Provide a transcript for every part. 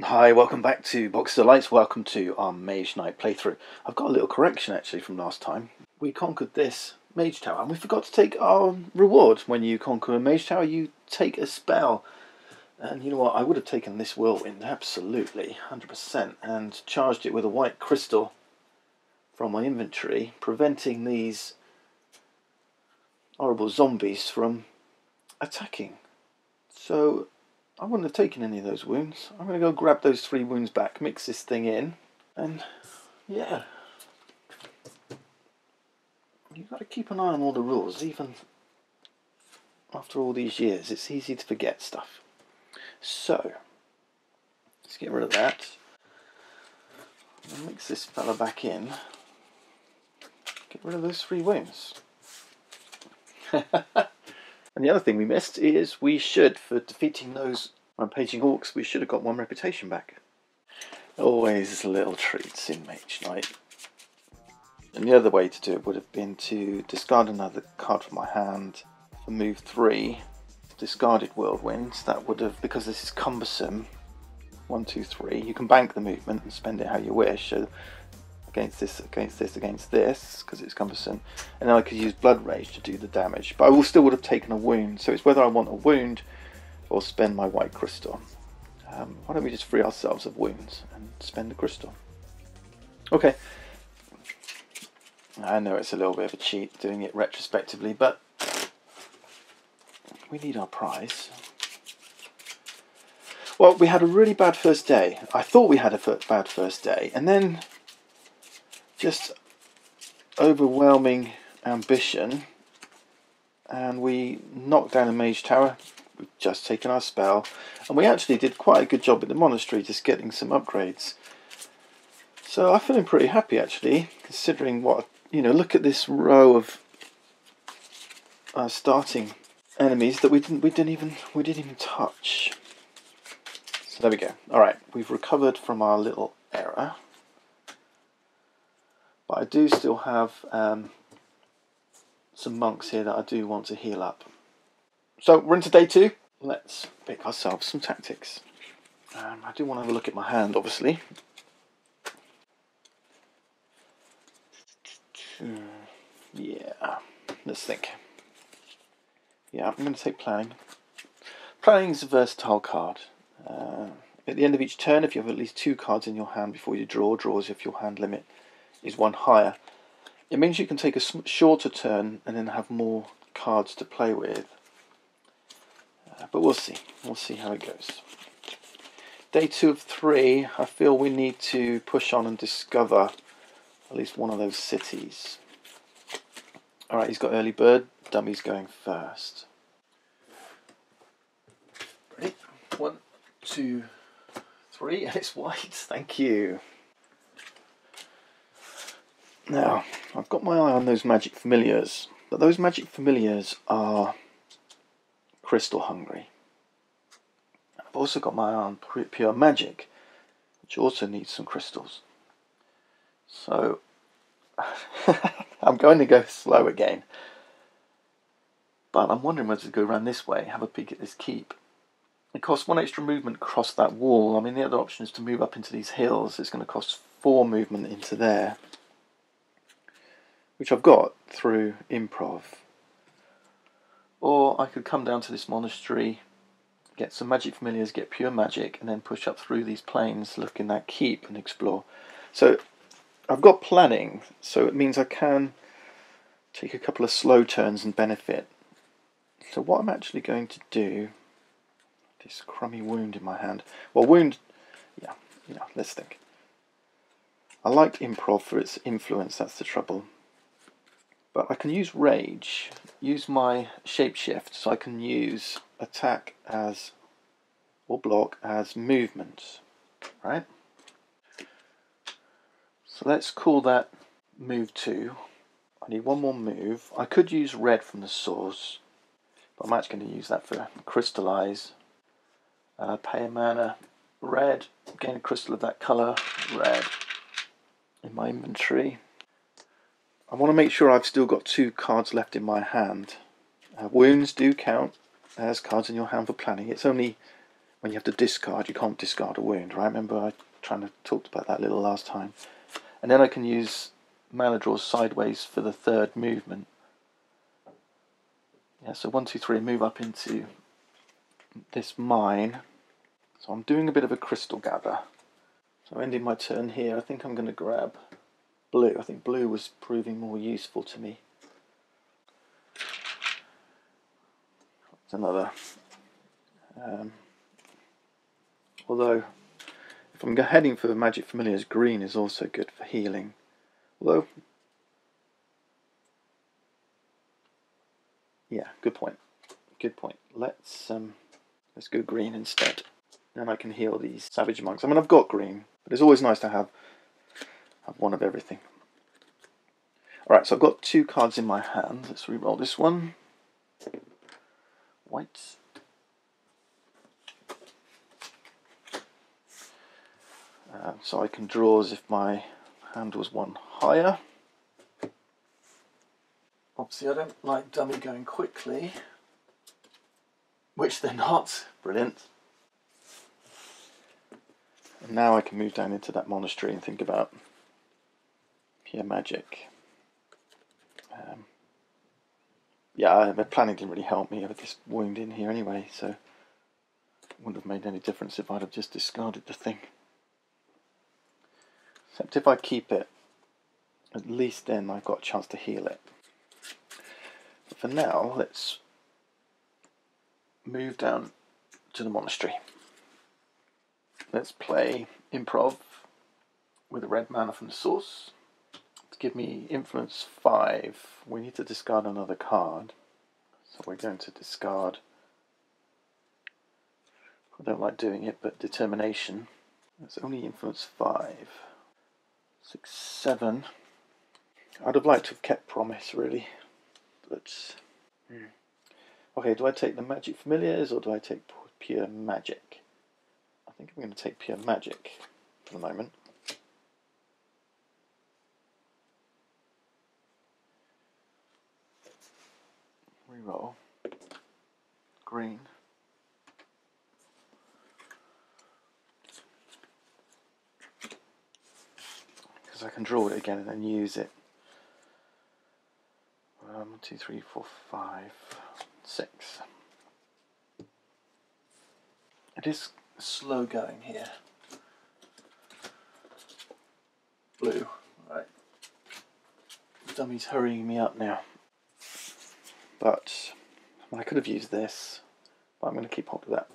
Hi, welcome back to Box of Delights. Welcome to our Mage Knight playthrough. I've got a little correction actually from last time. We conquered this Mage Tower and we forgot to take our reward. When you conquer a Mage Tower, you take a spell. And you know what? I would have taken this Whirlwind, absolutely, 100%, and charged it with a white crystal from my inventory, preventing these horrible zombies from attacking. So I wouldn't have taken any of those wounds. I'm going to go grab those 3 wounds back, mix this thing in, and yeah. You've got to keep an eye on all the rules, even after all these years. It's easy to forget stuff. So, let's get rid of that. Mix this fella back in. Get rid of those 3 wounds. And the other thing we missed is we should, for defeating those rampaging orcs, we should have got 1 reputation back. Always little treats in Mage Knight. And the other way to do it would have been to discard another card from my hand for move 3. Discarded Whirlwind. That would have, because this is cumbersome. 1, 2, 3. You can bank the movement and spend it how you wish. So against this, because it's cumbersome. And then I could use Blood Rage to do the damage. But I still would have taken a wound. So it's whether I want a wound or spend my white crystal. Why don't we just free ourselves of wounds and spend the crystal? Okay. I know it's a little bit of a cheat doing it retrospectively, but we need our prize. Well, we had a really bad first day. I thought we had a bad first day, and then just overwhelming ambition, and we knocked down a Mage Tower. We've just taken our spell, and we actually did quite a good job at the monastery just getting some upgrades. So I'm feeling pretty happy actually, considering what, you know, look at this row of starting enemies that we didn't even touch. So there we go. All right, we've recovered from our little error, but I do still have some monks here that I do want to heal up. So we're into day 2. Let's pick ourselves some tactics. I do want to have a look at my hand, obviously. Yeah, let's think. Yeah, I'm going to take Planning. Planning is a versatile card. At the end of each turn, if you have at least 2 cards in your hand before you draws if your hand limit is 1 higher. It means you can take a shorter turn and then have more cards to play with. But we'll see. We'll see how it goes. Day 2 of 3, I feel we need to push on and discover at least one of those cities. Alright, he's got early bird. Dummy's going first. Ready? 1, 2, 3, and it's white. Thank you. Now, I've got my eye on those magic familiars, but those magic familiars are crystal hungry. I've also got my eye on pure magic, which also needs some crystals. So I'm going to go slow again, but I'm wondering whether to go around this way, have a peek at this keep. It costs 1 extra movement across that wall. I mean, the other option is to move up into these hills. It's going to cost 4 movement into there, which I've got through improv. Or I could come down to this monastery, get some magic familiars, get pure magic, and then push up through these plains, look in that keep and explore. So I've got planning, so it means I can take a couple of slow turns and benefit. So what I'm actually going to do, this crummy wound in my hand. Well, wound, yeah, let's think. I like improv for its influence, that's the trouble. But I can use rage, use my shapeshift, so I can use attack as, or block as movement, right? So let's call that move 2. I need 1 more move. I could use red from the source, but I'm actually going to use that for crystallize. Pay a mana, red, gain a crystal of that colour, red, in my inventory. I want to make sure I've still got 2 cards left in my hand. Wounds do count as cards in your hand for planning. It's only when you have to discard, you can't discard a wound, right? Remember I talked about that a little last time. And then I can use mana draws sideways for the third movement. Yeah, so 1, 2, 3, move up into this mine. So I'm doing a bit of a crystal gather. So ending my turn here, I think I'm going to grab blue. I think blue was proving more useful to me. It's another. Although, if I'm heading for Magic Familiars, green is also good for healing. Although, yeah, good point. Good point. Let's go green instead. Then I can heal these Savage Monks. I mean, I've got green, but it's always nice to have one of everything. Alright, so I've got 2 cards in my hand. Let's re-roll this one. White. So I can draw as if my hand was 1 higher. Obviously I don't like dummy going quickly, which they're not. Brilliant. And now I can move down into that monastery and think about pure magic. Yeah, the planning didn't really help me with this wound in here anyway, so it wouldn't have made any difference if I'd have just discarded the thing. Except if I keep it, at least then I've got a chance to heal it. But for now, let's move down to the monastery. Let's play improv with a red mana from the source. To give me influence 5, we need to discard another card. So we're going to discard, I don't like doing it, but determination. It's only influence 5. 6, 7. I'd have liked to have kept promise really, but okay, do I take the Magic Familiars or do I take pure magic? I think I'm going to take pure magic for the moment. Reroll. Green. Because I can draw it again and then use it. 1, 2, 3, 4, 5, 6. It is slow going here. Blue. Right. Dummy's hurrying me up now. But I could have used this, but I'm going to keep hold of that.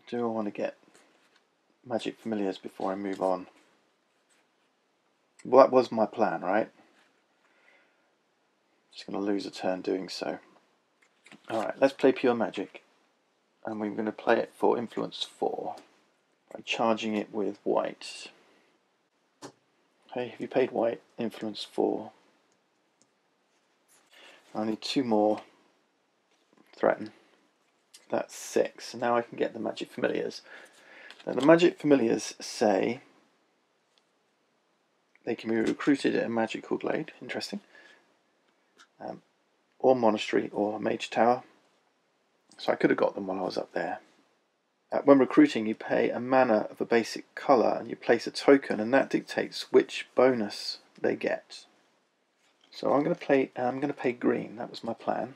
Do I want to get Magic Familiars before I move on? Well, that was my plan, right? Just going to lose a turn doing so. Alright, let's play pure magic. And we're going to play it for influence 4 by charging it with white. Okay, have you paid white? Influence 4. I need 2 more. Threaten. That's 6. Now I can get the Magic Familiars. Now the Magic Familiars say they can be recruited at a magical glade. Interesting. Or monastery or mage tower. So I could have got them while I was up there. When recruiting, you pay a mana of a basic colour and you place a token, and that dictates which bonus they get. So I'm going to pay green. That was my plan.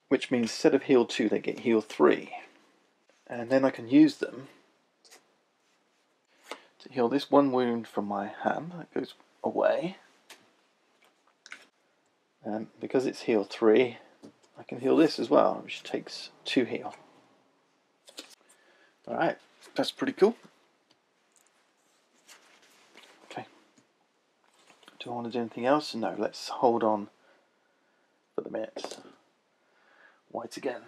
Which means instead of heal 2, they get heal 3. And then I can use them to heal this 1 wound from my hand. That goes away. And because it's heal 3, I can heal this as well, which takes 2 heal. Alright, that's pretty cool. Okay. Do I want to do anything else? No, let's hold on for the minute. White again.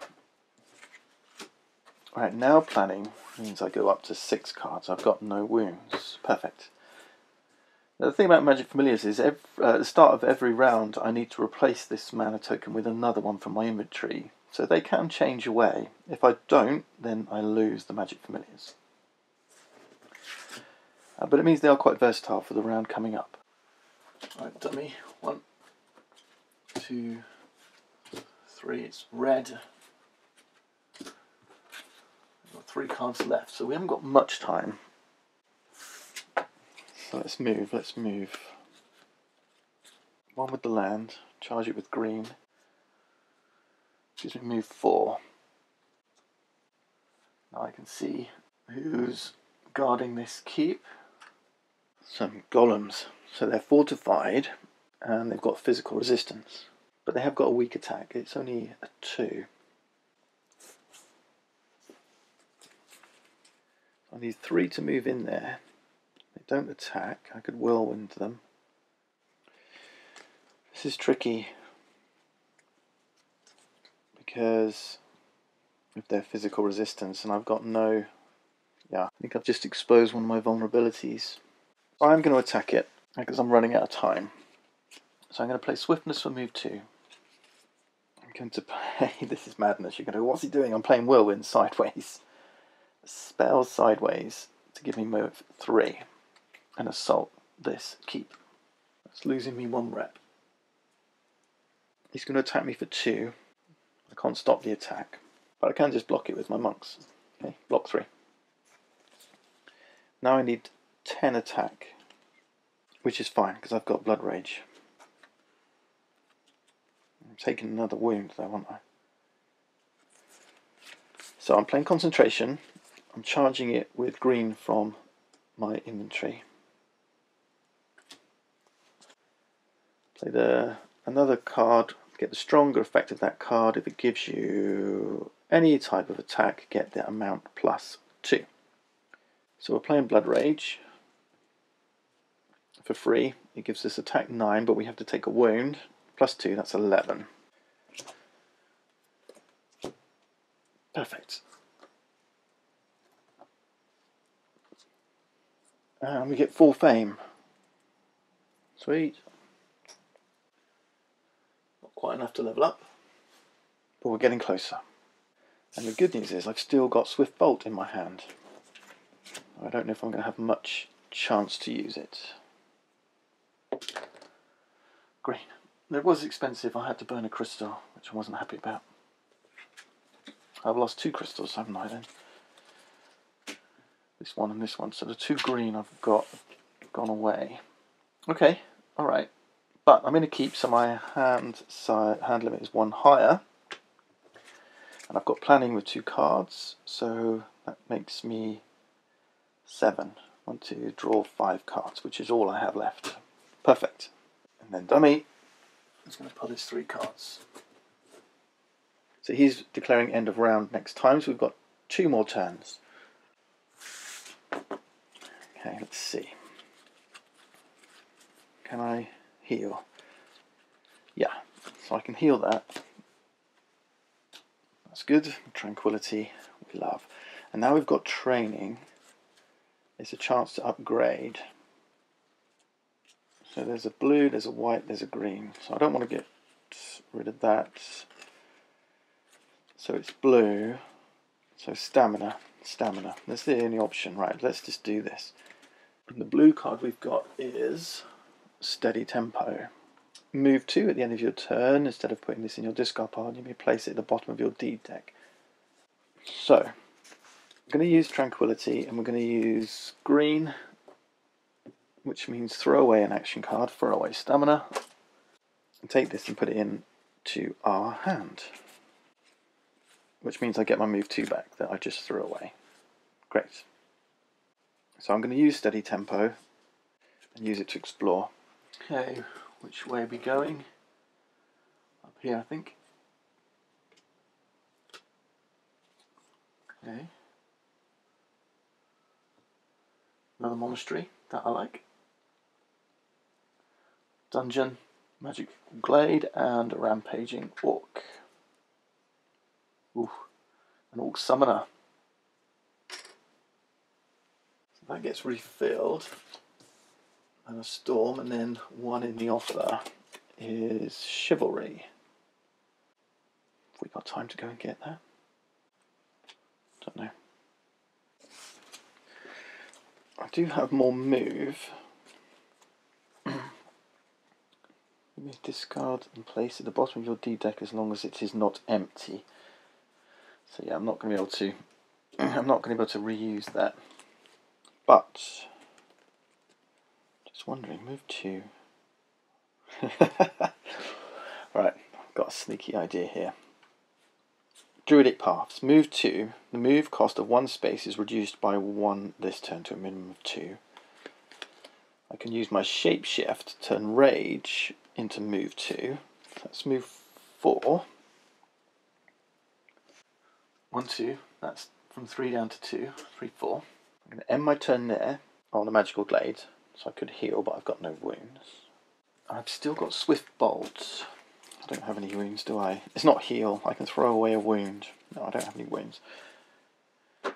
Alright, now planning means I go up to 6 cards. I've got no wounds. Perfect. Now, the thing about Magic Familiars is at the start of every round I need to replace this mana token with another one from my inventory. So they can change away. If I don't, then I lose the Magic Familiars. But it means they are quite versatile for the round coming up. Right, dummy. 1, 2, 3, it's red. We've got 3 cards left, so we haven't got much time. So let's move. One with the land, charge it with green. Gives me move 4. Now I can see who's guarding this keep. Some golems. So they're fortified and they've got physical resistance. But they have got a weak attack. It's only a 2. I need 3 to move in there. They don't attack. I could whirlwind them. This is tricky because of their physical resistance, and I've got no... Yeah, I think I've just exposed one of my vulnerabilities. I'm going to attack it because I'm running out of time. So I'm going to play Swiftness for move 2. I'm going to play... This is madness. You're going to go, what's he doing? I'm playing Whirlwind sideways. Spell sideways to give me move 3. And assault this keep. That's losing me 1 rep. He's going to attack me for 2. I can't stop the attack. But I can just block it with my monks. Okay, block 3. Now I need 10 attack. Which is fine, because I've got Blood Rage. I'm taking another wound though, aren't I? So I'm playing Concentration. I'm charging it with green from my inventory. Play another card, get the stronger effect of that card. If it gives you any type of attack, get the amount plus 2. So we're playing Blood Rage. For free, it gives us attack 9, but we have to take a wound. Plus 2, that's 11. Perfect. And we get 4 fame. Sweet. Not quite enough to level up, but we're getting closer. And the good news is I've still got Swift Bolt in my hand. I don't know if I'm going to have much chance to use it. Green. It was expensive. I had to burn a crystal, which I wasn't happy about. I've lost 2 crystals, haven't I then? This one and this one. So the 2 green I've got gone away. Okay, alright. But I'm going to keep, so my hand limit is 1 higher. And I've got planning with 2 cards, so that makes me 7. I want to draw 5 cards, which is all I have left. Perfect. And then dummy is going to pull his 3 cards. So he's declaring end of round next time, so we've got 2 more turns. Okay, let's see. Can I heal? Yeah, so I can heal that. That's good. Tranquility, we love. And now we've got training. It's a chance to upgrade. So there's a blue, there's a white, there's a green. So I don't want to get rid of that. So it's blue. So stamina. That's the only option. Right, let's just do this. And the blue card we've got is Steady Tempo. Move 2 at the end of your turn. Instead of putting this in your discard pile, you may place it at the bottom of your deed deck. So, I'm going to use Tranquility, and we're going to use green, which means throw away an action card, throw away stamina, and take this and put it in to our hand, which means I get my move 2 back that I just threw away. Great. So I'm going to use Steady Tempo and use it to explore. Okay, which way are we going? Up here, I think. Okay. Another monastery, that I like. Dungeon, magic glade, and a rampaging orc. Ooh, an orc summoner. So that gets refilled. And a storm, and then 1 in the offer is chivalry. Have we got time to go and get that? Don't know. I do have more move. You may discard and place at the bottom of your D deck as long as it is not empty. So yeah, I'm not going to be able to. I'm not going to be able to reuse that. But just wondering, move 2. Right, I've got a sneaky idea here. Druidic Paths. Move 2. The move cost of 1 space is reduced by 1 this turn to a minimum of 2. I can use my Shapeshift to turn Rage into move 2. Let's move 4. 1, 2. That's from 3 down to 2. 3, 4. I'm going to end my turn there on a Magical Glade. So I could heal, but I've got no wounds. I've still got Swift Bolt. I don't have any wounds, do I? It's not heal. I can throw away a wound. No, I don't have any wounds. I'm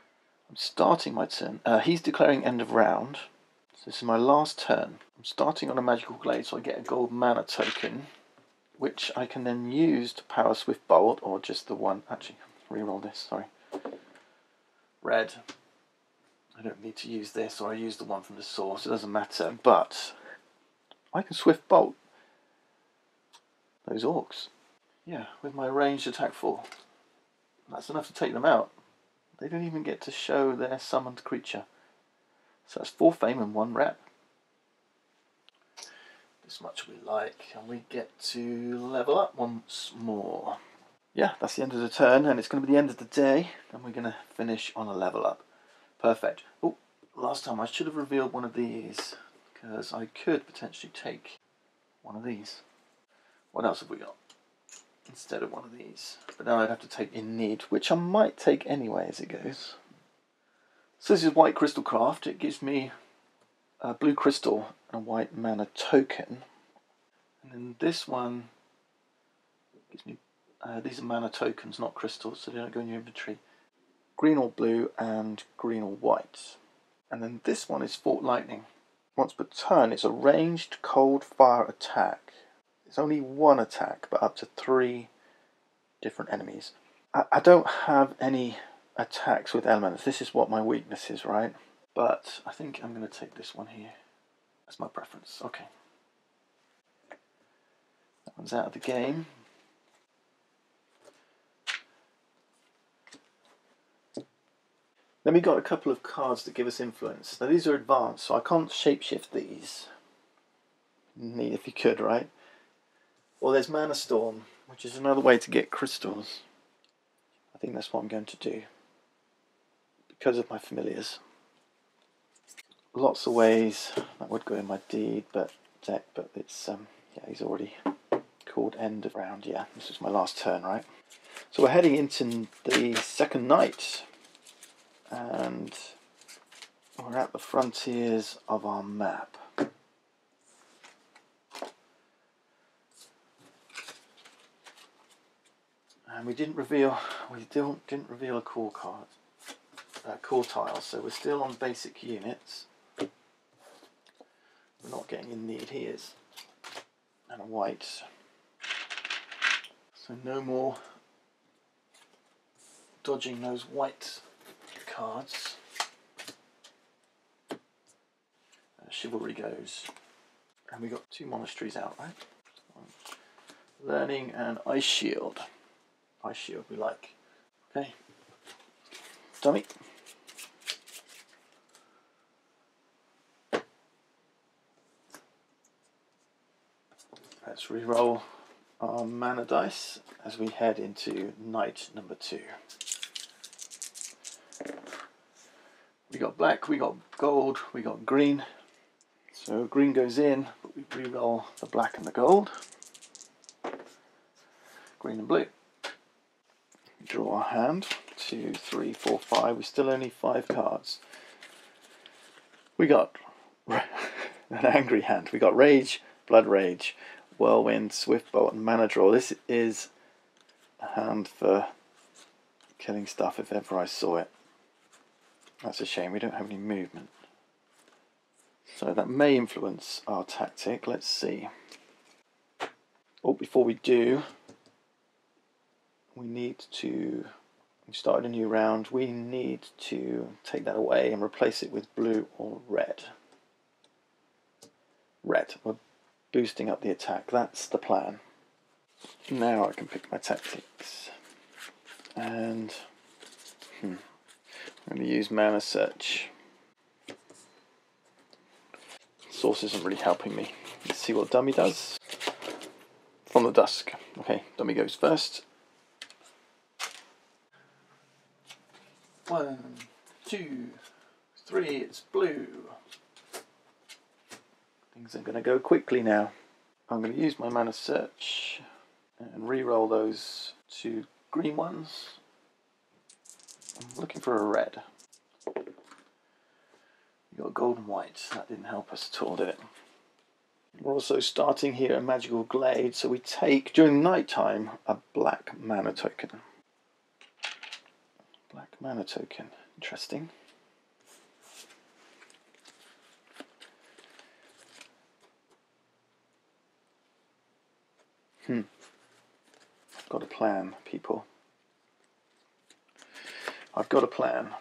starting my turn. He's declaring end of round. So this is my last turn. I'm starting on a Magical Glade, so I get a gold mana token, which I can then use to power Swift Bolt, or just the one. Actually, reroll this, sorry. Red. I don't need to use this, or I use the one from the source. It doesn't matter, but I can Swift Bolt those orcs. Yeah, with my ranged attack 4. That's enough to take them out. They don't even get to show their summoned creature. So that's 4 fame and 1 rep. This much we like, and we get to level up once more. Yeah, that's the end of the turn, and it's going to be the end of the day, and we're going to finish on a level up. Perfect. Oh, last time I should have revealed one of these, because I could potentially take one of these. What else have we got instead of one of these? But now I'd have to take In Need, which I might take anyway as it goes. So this is White Crystal Craft. It gives me a blue crystal and a white mana token. And then this one gives me, these are mana tokens, not crystals, so they don't go in your inventory. Green or blue and green or white. And then this one is Fort Lightning. Once per turn, it's a ranged cold fire attack. It's only 1 attack, but up to 3 different enemies. I don't have any attacks with elements. This is what my weakness is, right? But I think I'm going to take this one here. That's my preference. Okay. That one's out of the game. Then we got a couple of cards that give us influence. Now these are advanced, so I can't shapeshift these. Neat if you could, right? Well, there's Mana Storm, which is another way to get crystals. I think that's what I'm going to do, because of my familiars. Lots of ways that would go in my deck, but it's yeah, he's already called end of round. Yeah, this is my last turn, right? So we're heading into the second night, and we're at the frontiers of our map. And we didn't reveal a core card, core tile, so we're still on basic units. We're not getting In Need. He is, and a white. So no more dodging those white cards. Chivalry goes, and we got 2 monasteries out, right? Learning and Ice Shield. Ice Shield we like. Okay. Dummy. Let's re-roll our mana dice as we head into night number 2. We got black, we got gold, we got green. So green goes in, but we re-roll the black and the gold. Green and blue. Draw our hand. 2, 3, 4, 5. We still only 5 cards. We got an angry hand. We got Rage, Blood Rage, Whirlwind, Swift Bolt, and Mana Draw. This is a hand for killing stuff if ever I saw it. That's a shame. We don't have any movement. So that may influence our tactic. Let's see. Oh, before we do, we started a new round. We need to take that away and replace it with blue or red. Red. We're boosting up the attack. That's the plan. Now I can pick my tactics. And I'm going to use Mana Search. Source isn't really helping me. Let's see what Dummy does. From the Dusk. Okay, Dummy goes first. 1, 2, 3, it's blue. Things are going to go quickly now. I'm going to use my Mana Search and re-roll those 2 green ones. I'm looking for a red. We got gold and white. That didn't help us at all, did it? We're also starting here a magical glade, so we take, during night time, a black mana token. Black mana token. Interesting. I've got a plan, people. I've got a plan.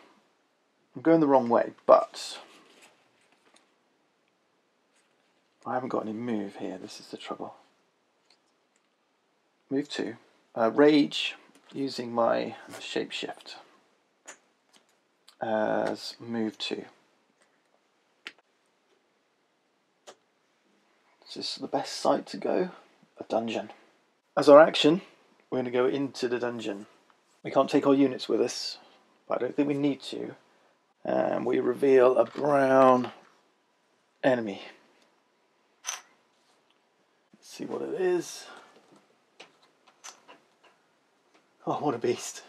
I'm going the wrong way, but I haven't got any move here. This is the trouble. Move 2. Rage, using my shapeshift as move 2. Is this the best site to go? A dungeon. As our action, we're going to go into the dungeon. We can't take our units with us, but I don't think we need to. And we reveal a brown enemy. Let's see what it is. Oh, what a beast.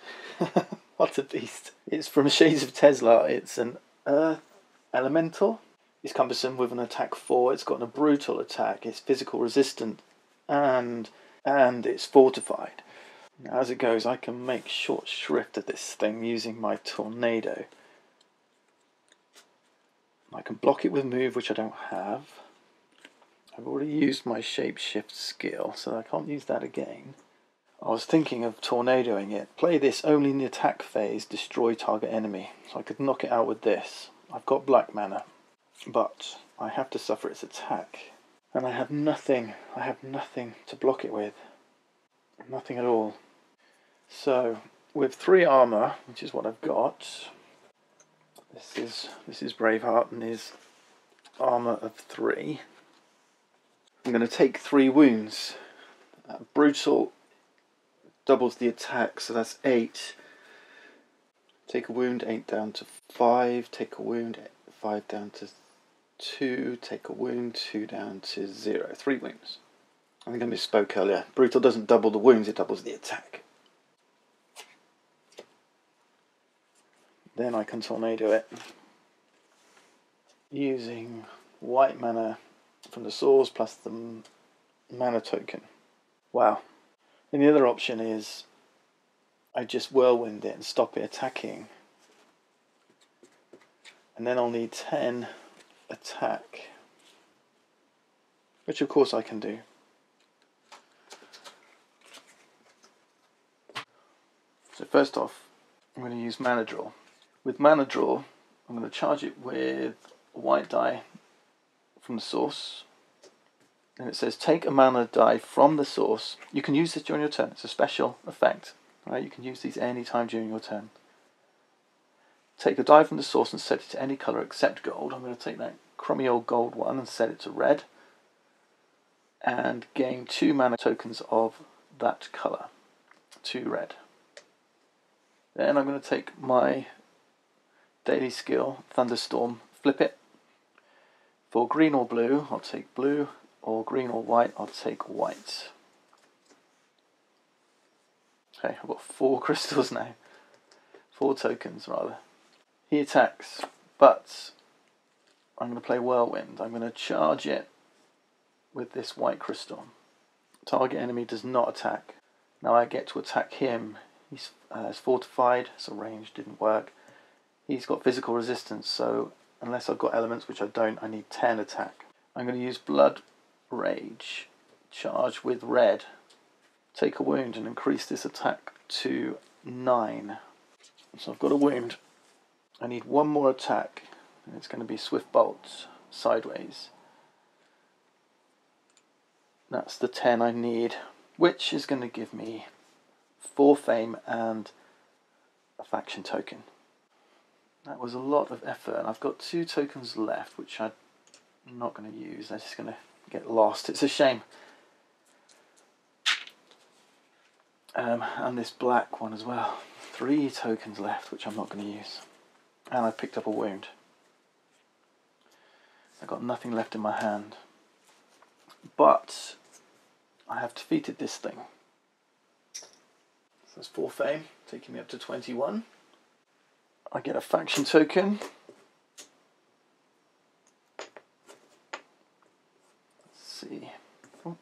What a beast. It's from Shades of Tesla. It's an Earth Elemental. It's cumbersome with an attack 4. It's got a brutal attack. It's physical resistant and it's fortified. Now, as it goes, I can make short shrift of this thing using my tornado. I can block it with move, which I don't have. I've already used my shapeshift skill, so I can't use that again. I was thinking of tornadoing it. Play this only in the attack phase, destroy target enemy. So I could knock it out with this. I've got black mana, but I have to suffer its attack. And I have nothing to block it with. Nothing at all. So, with 3 armor, which is what I've got, this is Braveheart and his armor of 3. I'm going to take 3 wounds. Brutal doubles the attack, so that's 8. Take a wound, 8 down to 5. Take a wound, 5 down to 2. Take a wound, 2 down to 0. 3 wounds. I think I misspoke earlier. Brutal doesn't double the wounds, it doubles the attack. Then I can tornado it using white mana from the source plus the mana token. Wow. And the other option is I just whirlwind it and stop it attacking. And then I'll need 10 attack, which of course I can do. So first off, I'm going to use mana draw. With mana draw, I'm going to charge it with a white die from the source. And it says take a mana die from the source. You can use this during your turn. It's a special effect. Right? You can use these any time during your turn. Take a die from the source and set it to any colour except gold. I'm going to take that crummy old gold one and set it to red. And gain 2 mana tokens of that colour. 2 red. Then I'm going to take my daily skill, Thunderstorm, flip it. For green or blue, I'll take blue, or green or white, I'll take white. Okay, I've got 4 crystals now. 4 tokens, rather. He attacks, but I'm going to play Whirlwind. I'm going to charge it with this white crystal. Target enemy does not attack. Now I get to attack him. He's fortified, so range didn't work. He's got physical resistance, so unless I've got elements, which I don't, I need 10 attack. I'm going to use Blood Rage, charge with red, take a wound and increase this attack to 9. So I've got a wound. I need 1 more attack, and it's going to be Swift Bolt, sideways. That's the 10 I need, which is going to give me 4 fame and a faction token. That was a lot of effort, and I've got 2 tokens left, which I'm not going to use. They're just going to get lost. It's a shame. And this black one as well. 3 tokens left, which I'm not going to use. And I picked up a wound. I've got nothing left in my hand. But I have defeated this thing. So that's 4 fame, taking me up to 21. I get a faction token. Let's see. Oh.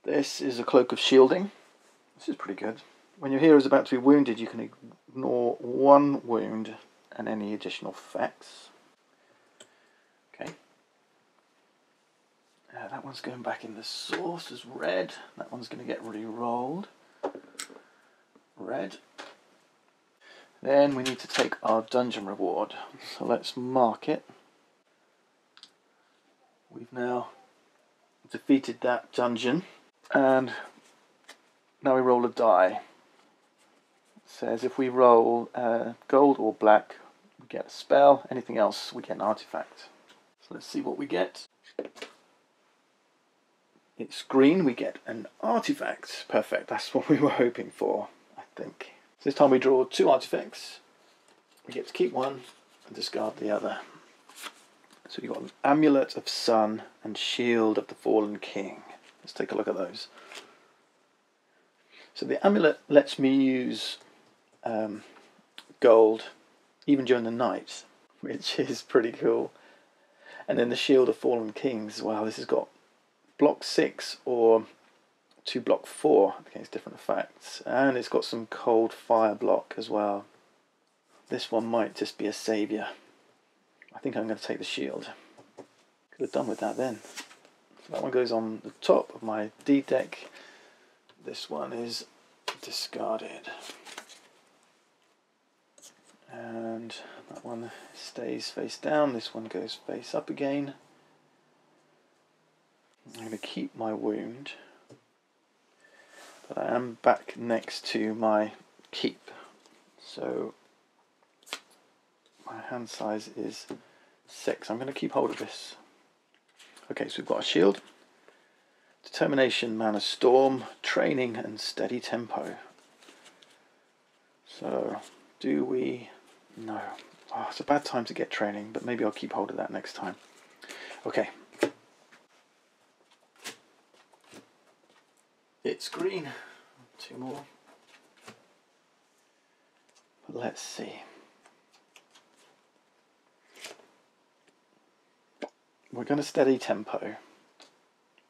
This is a cloak of shielding. This is pretty good. When your hero is about to be wounded, you can ignore 1 wound and any additional effects. Okay. That one's going back in the source as red. That one's going to get re-rolled. Red. Then we need to take our dungeon reward. So let's mark it. We've now defeated that dungeon. And now we roll a die. It says if we roll gold or black, we get a spell. Anything else, we get an artifact. So let's see what we get. It's green, we get an artifact. Perfect, that's what we were hoping for, I think. So this time we draw 2 artifacts. We get to keep one and discard the other. So we've got an Amulet of Sun and Shield of the Fallen King. Let's take a look at those. So the amulet lets me use gold even during the night, which is pretty cool. And then the Shield of Fallen Kings, wow, this has got block 6 or 2 block 4 against different effects. And it's got some cold fire block as well. This one might just be a saviour. I think I'm going to take the shield. Could have done with that then. So that one goes on the top of my D deck. This one is discarded. And that one stays face down. This one goes face up again. I'm going to keep my wound. But I am back next to my keep. So my hand size is 6. I'm going to keep hold of this. Okay, so we've got a shield, determination, mana storm, training, and steady tempo. So, do we? No. Oh, it's a bad time to get training, but maybe I'll keep hold of that next time. Okay. It's green. 2 more. But let's see. We're going to steady tempo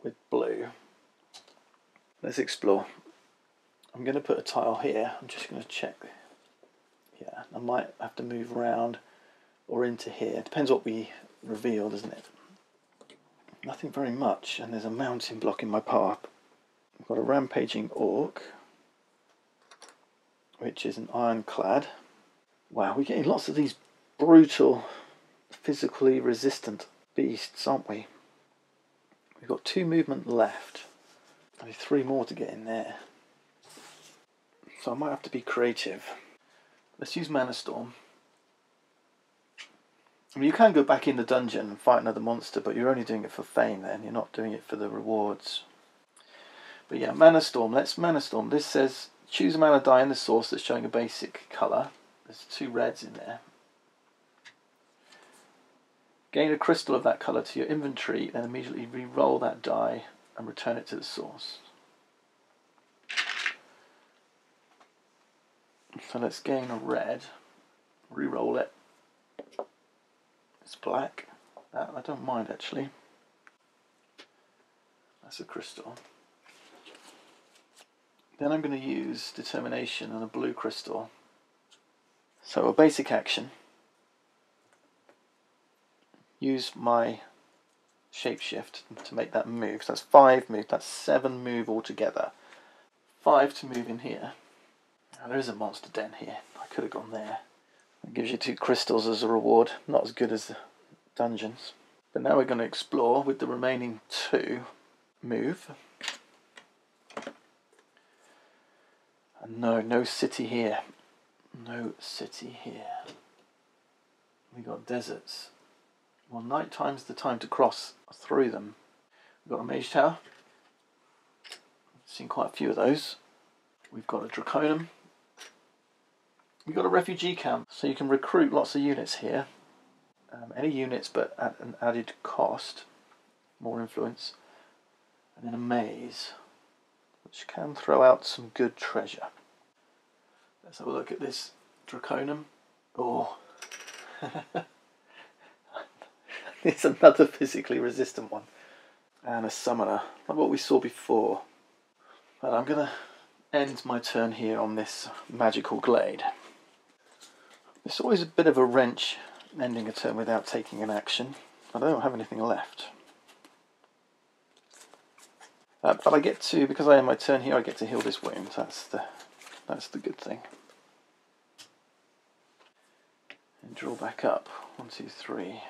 with blue. Let's explore. I'm going to put a tile here. I'm just going to check. Yeah, I might have to move around or into here. It depends what we reveal, doesn't it? Nothing very much, and there's a mountain blocking my path. I've got a rampaging orc, which is an ironclad. Wow, we're getting lots of these brutal, physically resistant beasts, aren't we? We've got 2 movement left. Only 3 more to get in there. So I might have to be creative. Let's use Mana Storm. I mean, you can go back in the dungeon and fight another monster, but you're only doing it for fame then. You're not doing it for the rewards. But yeah, Mana Storm. Let's Mana Storm. This says choose a mana die in the source that's showing a basic colour. There's 2 reds in there. Gain a crystal of that colour to your inventory, then immediately re-roll that die and return it to the source. So let's gain a red, re-roll it. It's black. That I don't mind actually. That's a crystal. Then I'm going to use determination and a blue crystal. So a basic action. Use my shapeshift to make that move. So that's 5 move, that's 7 move altogether. 5 to move in here. Now, there is a monster den here. I could have gone there. It gives you 2 crystals as a reward. Not as good as the dungeons. But now we're going to explore with the remaining 2. Move. And no city here. No city here. We got deserts. Well, night time's the time to cross through them. We've got a Mage Tower. Seen quite a few of those. We've got a Draconum. We've got a refugee camp, so you can recruit lots of units here. Any units, but at an added cost. More influence. And then a maze, which can throw out some good treasure. Let's have a look at this Draconum. Oh, it's another physically resistant one. And a summoner, like what we saw before. But I'm going to end my turn here on this magical glade. It's always a bit of a wrench ending a turn without taking an action. I don't have anything left. But I get to, because I end my turn here, I get to heal this wound. That's the good thing. And draw back up. 1, 2, 3.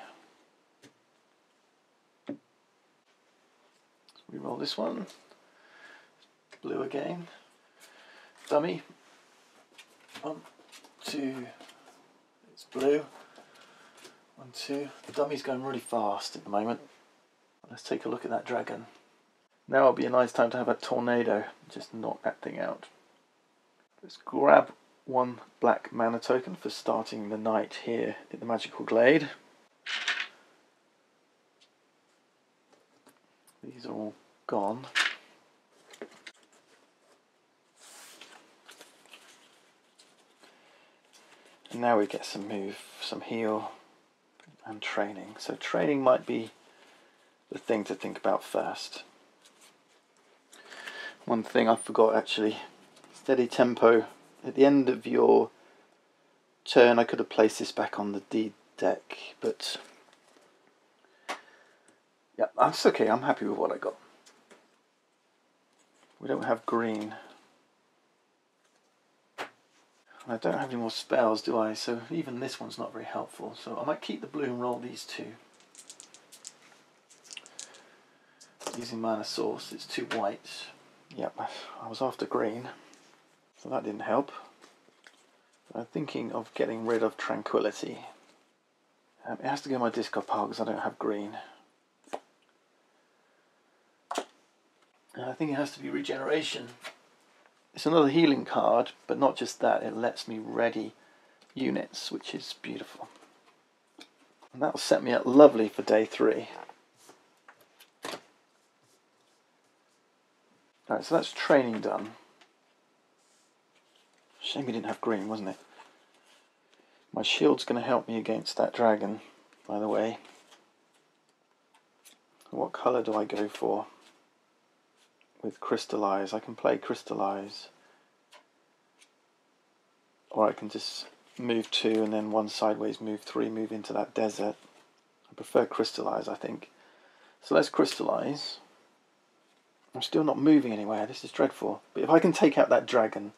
Reroll this one. Blue again. Dummy. 1, 2. It's blue. 1, 2. The dummy's going really fast at the moment. Let's take a look at that dragon. Now would be a nice time to have a tornado. Just knock that thing out. Let's grab 1 black mana token for starting the night here in the magical glade. These are all gone. And now we get some move, some heal and training. So training might be the thing to think about first. One thing I forgot actually, steady tempo. At the end of your turn I could have placed this back on the D deck, but yeah, that's okay, I'm happy with what I got. We don't have green. I don't have any more spells, do I? So even this one's not very helpful. So I might keep the blue and roll these 2. Using mana source, it's 2 whites. Yep, I was after green, so that didn't help. I'm thinking of getting rid of Tranquility. It has to go in my discard pile because I don't have green. And I think it has to be Regeneration. It's another healing card, but not just that, it lets me ready units, which is beautiful. And that'll set me up lovely for day 3. Alright, so that's training done. Shame we didn't have green, wasn't it? My shield's going to help me against that dragon, by the way. What colour do I go for with Crystallize? I can play Crystallize. Or I can just move 2 and then 1 sideways, move 3, move into that desert. I prefer Crystallize, I think. So let's Crystallize. I'm still not moving anywhere, this is dreadful. But if I can take out that dragon,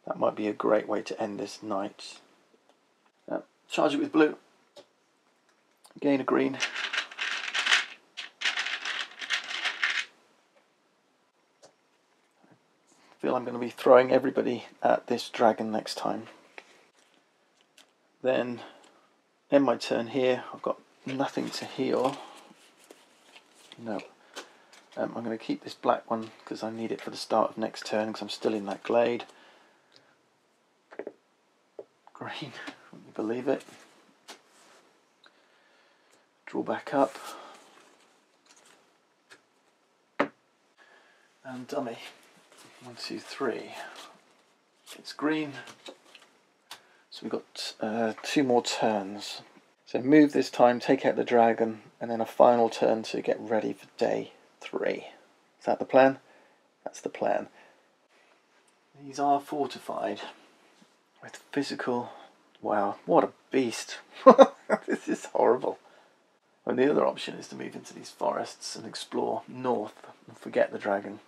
that might be a great way to end this night. Charge it with blue. Gain a green. I feel I'm going to be throwing everybody at this dragon next time. Then, end my turn here. I've got nothing to heal. No. I'm going to keep this black one because I need it for the start of next turn because I'm still in that glade. Green, wouldn't you believe it? Draw back up. And dummy. 1, 2, 3. It's green. So we've got 2 more turns. So move this time, take out the dragon, and then a final turn to get ready for day 3. Is that the plan? That's the plan. These are fortified with physical. Wow, what a beast. This is horrible. And the other option is to move into these forests and explore north and forget the dragon.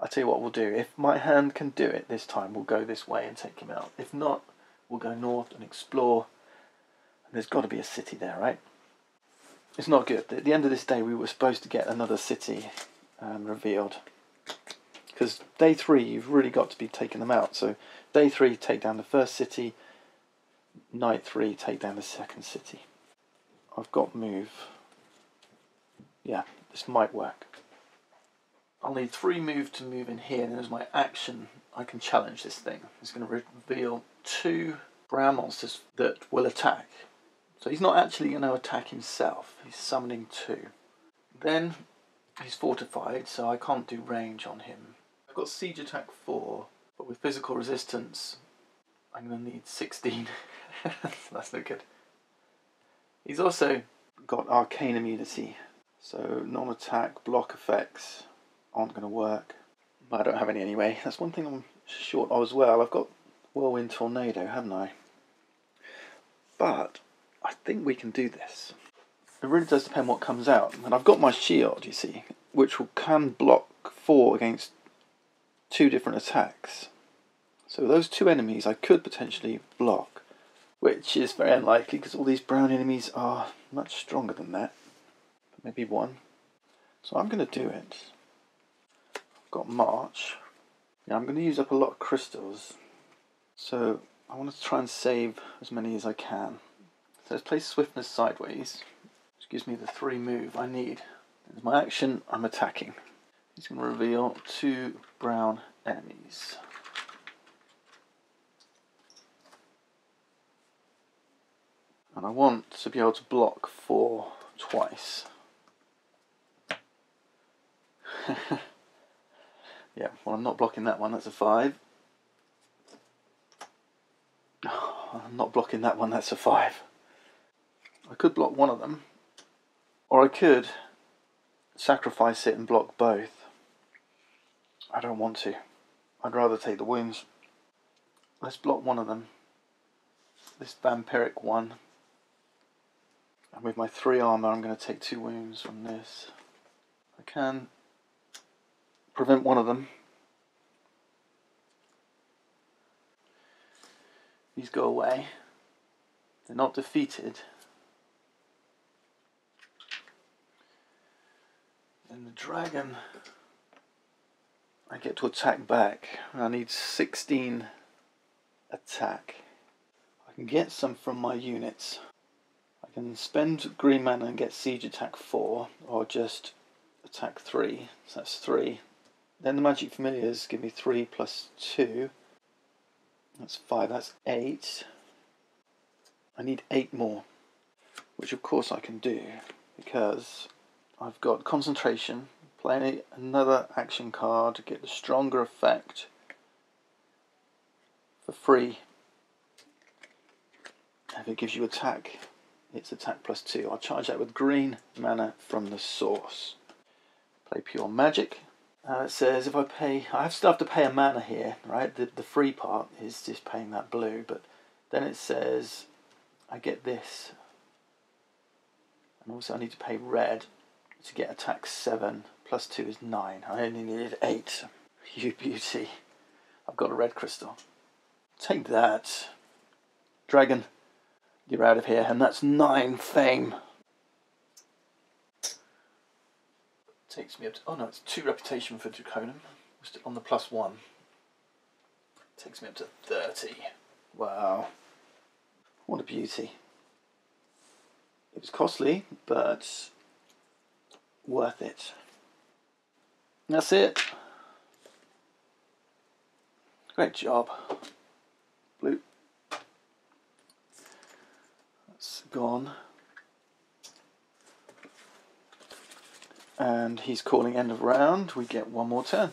I'll tell you what we'll do. If my hand can do it this time, we'll go this way and take him out. If not, we'll go north and explore. And there's got to be a city there, right? It's not good. At the end of this day, we were supposed to get another city revealed. Because day 3, you've really got to be taking them out. So day 3, take down the first city. Night 3, take down the second city. I've got move. Yeah, this might work. I'll need 3 move to move in here, and as my action, I can challenge this thing. It's going to reveal 2 brown monsters that will attack. So he's not actually going to attack himself. He's summoning 2. Then he's fortified, so I can't do range on him. I've got siege attack 4, but with physical resistance, I'm going to need 16. That's no good. He's also got arcane immunity, so non-attack block effects aren't going to work. But I don't have any anyway. That's one thing I'm short of as well. I've got Whirlwind Tornado, haven't I? But I think we can do this. It really does depend what comes out. And I've got my shield, you see, which can block 4 against 2 different attacks. So those 2 enemies I could potentially block, which is very unlikely because all these brown enemies are much stronger than that. Maybe 1. So I'm going to do it. I've got March. Yeah, I'm going to use up a lot of crystals. So I want to try and save as many as I can. So let's place Swiftness sideways, which gives me the 3 move I need. As my action, I'm attacking. He's going to reveal 2 brown enemies. And I want to be able to block 4 twice. Yeah, well, I'm not blocking that one, that's a 5. I'm not blocking that one, that's a 5. I could block one of them, or I could sacrifice it and block both. I don't want to. I'd rather take the wounds. Let's block one of them. This vampiric one. And with my 3 armor, I'm going to take 2 wounds from this. I can prevent one of them. These go away. They're not defeated. And the dragon, I get to attack back. I need 16 attack. I can get some from my units. I can spend green mana and get siege attack 4, or just attack 3. So that's 3. Then the magic familiars give me 3 plus 2. That's 5, that's 8. I need 8 more, which of course I can do because I've got concentration, playing another action card to get the stronger effect for free. If it gives you attack, it's attack plus 2. I'll charge that with green mana from the source. Play pure magic. It says if I pay, I still have to pay a mana here, right? The free part is just paying that blue, but then it says I get this, and also I need to pay red to get attack 7, plus 2 is 9. I only needed 8. You beauty. I've got a red crystal. Take that. Dragon, you're out of here, and that's 9 fame. Takes me up to, oh no, it's 2 reputation for Draconum. On the plus 1. Takes me up to 30. Wow. What a beauty. It was costly, but worth it. That's it. Great job. Blue. That's gone. And he's calling end of round. We get 1 more turn.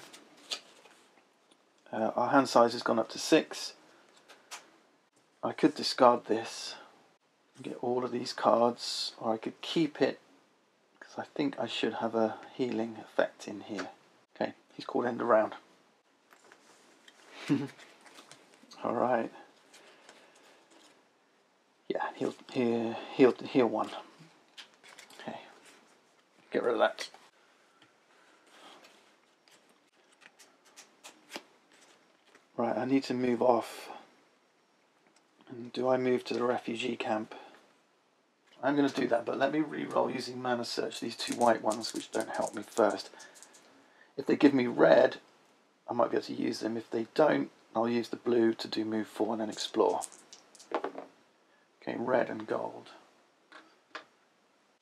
Our hand size has gone up to 6. I could discard this and get all of these cards, or I could keep it because I think I should have a healing effect in here. Okay, he's called end of round. Alright. Yeah, heal 1. Okay, get rid of that. Right, I need to move off. And do I move to the refugee camp? I'm going to do that, but let me re-roll using Mana Search these 2 white ones, which don't help me first. If they give me red, I might be able to use them. If they don't, I'll use the blue to do move 4 and then explore. Okay, red and gold.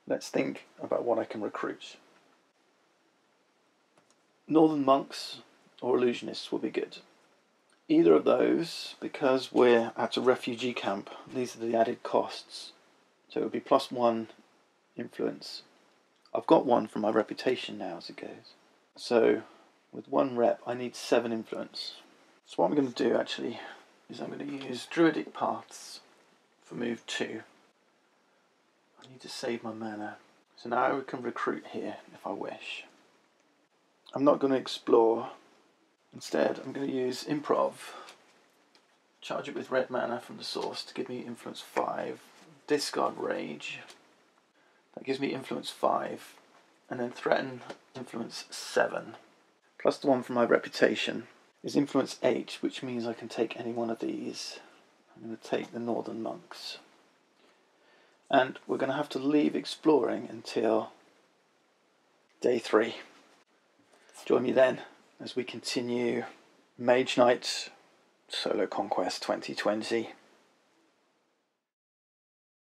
Let's think about what I can recruit. Northern monks or illusionists will be good. Either of those, because we're at a refugee camp, these are the added costs. So it would be +1 influence. I've got 1 from my reputation now as it goes. So with 1 rep, I need 7 influence. So what I'm going to do actually is I'm going to use Druidic Paths for move 2. I need to save my mana. So now I can recruit here if I wish. I'm not going to explore. Instead, I'm going to use Improv. Charge it with red mana from the source to give me influence 5. Discard Rage. That gives me influence 5. And then threaten influence 7. Plus the 1 from my reputation is influence 8, which means I can take any one of these. I'm going to take the Northern Monks. And we're going to have to leave exploring until day 3. Join me then as we continue Mage Knight Solo Conquest 2020.